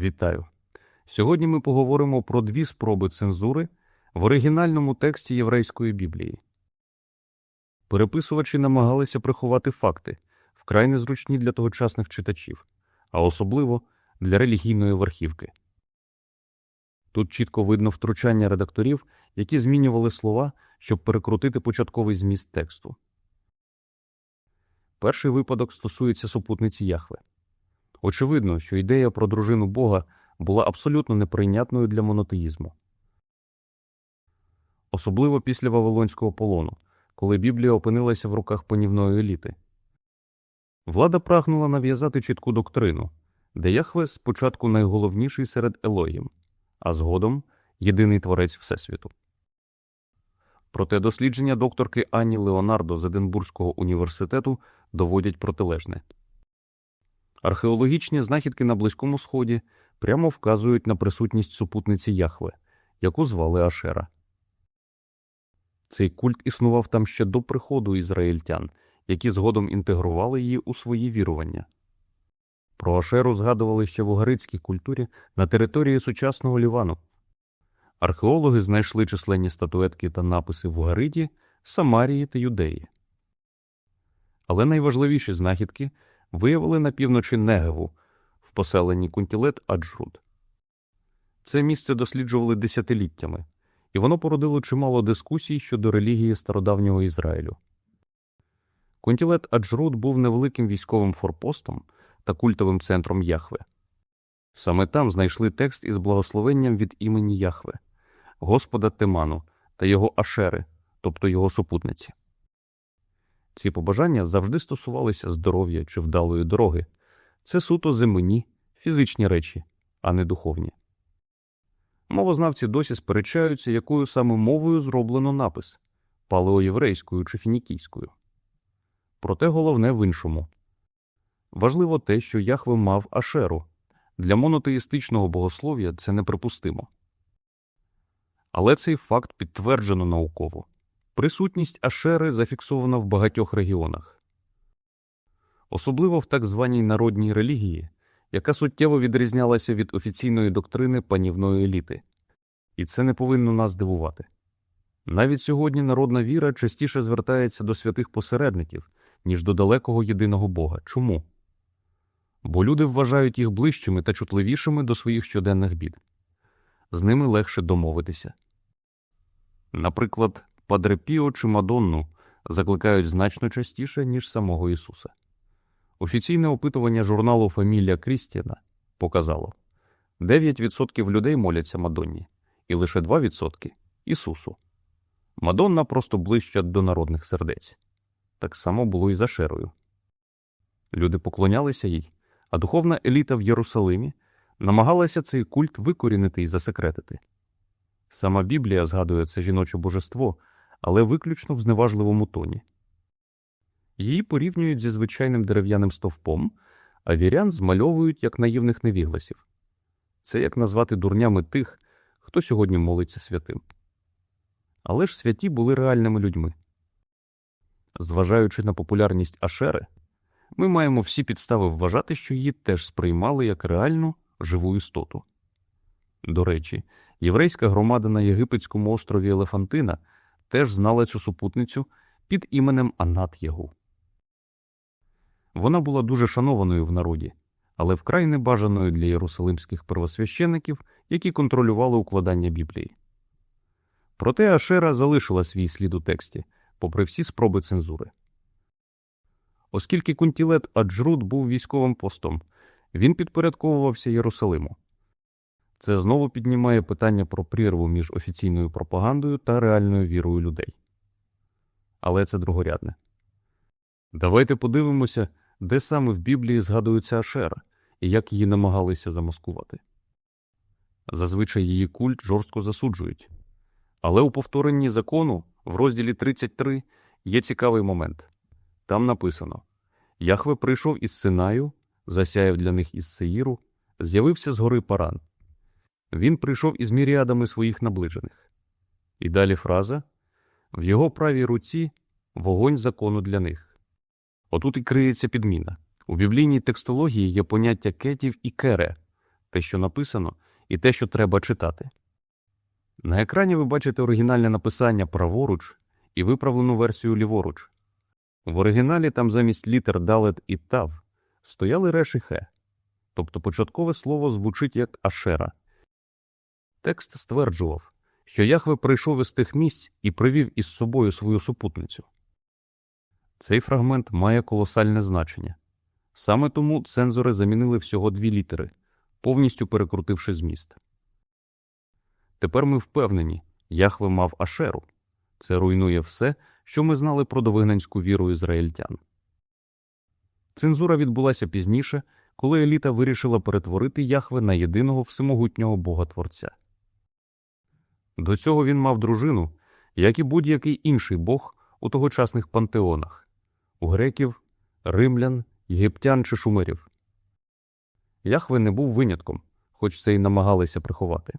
Вітаю! Сьогодні ми поговоримо про дві спроби цензури в оригінальному тексті Єврейської Біблії. Переписувачі намагалися приховати факти, вкрай незручні для тогочасних читачів, а особливо для релігійної верхівки. Тут чітко видно втручання редакторів, які змінювали слова, щоб перекрутити початковий зміст тексту. Перший випадок стосується супутниці Яхве. Очевидно, що ідея про дружину Бога була абсолютно неприйнятною для монотеїзму. Особливо після Вавилонського полону, коли Біблія опинилася в руках панівної еліти. Влада прагнула нав'язати чітку доктрину, де Яхве спочатку найголовніший серед Елогім, а згодом єдиний творець Всесвіту. Проте дослідження докторки Анні Леонардо з Единбурзького університету доводять протилежне. Археологічні знахідки на Близькому Сході прямо вказують на присутність супутниці Яхве, яку звали Ашера. Цей культ існував там ще до приходу ізраїльтян, які згодом інтегрували її у свої вірування. Про Ашеру згадували ще в угаритській культурі на території сучасного Лівану. Археологи знайшли численні статуетки та написи в Угариті, Самарії та Юдеї. Але найважливіші знахідки виявили на півночі Негеву, в поселенні Кунтілет-Аджруд. Це місце досліджували десятиліттями, і воно породило чимало дискусій щодо релігії стародавнього Ізраїлю. Кунтілет-Аджруд був невеликим військовим форпостом та культовим центром Яхве. Саме там знайшли текст із благословенням від імені Яхве, Господа Теману та його Ашери, тобто його супутниці. Ці побажання завжди стосувалися здоров'я чи вдалої дороги. Це суто земні, фізичні речі, а не духовні. Мовознавці досі сперечаються, якою саме мовою зроблено напис – палеоєврейською чи фінікійською. Проте головне в іншому. Важливо те, що Яхве мав Ашеру. Для монотеїстичного богослов'я це неприпустимо. Але цей факт підтверджено науково. Присутність Ашери зафіксована в багатьох регіонах. Особливо в так званій народній релігії, яка суттєво відрізнялася від офіційної доктрини панівної еліти. І це не повинно нас дивувати. Навіть сьогодні народна віра частіше звертається до святих посередників, ніж до далекого єдиного Бога. Чому? Бо люди вважають їх ближчими та чутливішими до своїх щоденних бід. З ними легше домовитися. Наприклад, Падре Піо чи Мадонну закликають значно частіше, ніж самого Ісуса. Офіційне опитування журналу «Фамілія Крістіана» показало, 9% людей моляться Мадонні, і лише 2% – Ісусу. Мадонна просто ближча до народних сердець. Так само було і з Ашерою. Люди поклонялися їй, а духовна еліта в Єрусалимі намагалася цей культ викорінити і засекретити. Сама Біблія згадує це жіноче божество, але виключно в зневажливому тоні. Її порівнюють зі звичайним дерев'яним стовпом, а вірян змальовують як наївних невігласів. Це як назвати дурнями тих, хто сьогодні молиться святим. Але ж святі були реальними людьми. Зважаючи на популярність Ашери, ми маємо всі підстави вважати, що її теж сприймали як реальну, живу істоту. До речі, єврейська громада на єгипетському острові Елефантина теж знала цю супутницю під іменем Анат-Ягу. Вона була дуже шанованою в народі, але вкрай небажаною для єрусалимських первосвящеників, які контролювали укладання Біблії. Проте Ашера залишила свій слід у тексті, попри всі спроби цензури. Оскільки Кунтілет-Аджруд був військовим постом, він підпорядковувався Єрусалиму. Це знову піднімає питання про прірву між офіційною пропагандою та реальною вірою людей. Але це другорядне. Давайте подивимося, де саме в Біблії згадується Ашера і як її намагалися замаскувати. Зазвичай її культ жорстко засуджують. Але у повторенні закону в розділі 33 є цікавий момент. Там написано: «Яхве прийшов із Синаю, засяяв для них із Сеїру, з'явився з гори Паран. Він прийшов із міріадами своїх наближених». І далі фраза: «В його правій руці вогонь закону для них». Отут і криється підміна. У біблійній текстології є поняття кетів і кере, те, що написано, і те, що треба читати. На екрані ви бачите оригінальне написання праворуч і виправлену версію ліворуч. В оригіналі там замість літер далет і тав стояли реш і хе, тобто початкове слово звучить як ашера. Текст стверджував, що Яхве прийшов із тих місць і привів із собою свою супутницю. Цей фрагмент має колосальне значення. Саме тому цензори замінили всього 2 літери, повністю перекрутивши зміст. Тепер ми впевнені, Яхве мав ашеру. Це руйнує все, що ми знали про довигнанську віру ізраїльтян. Цензура відбулася пізніше, коли еліта вирішила перетворити Яхве на єдиного всемогутнього Бога-творця. До цього він мав дружину, як і будь-який інший бог у тогочасних пантеонах – у греків, римлян, єгиптян чи шумерів. Яхве не був винятком, хоч це й намагалися приховати.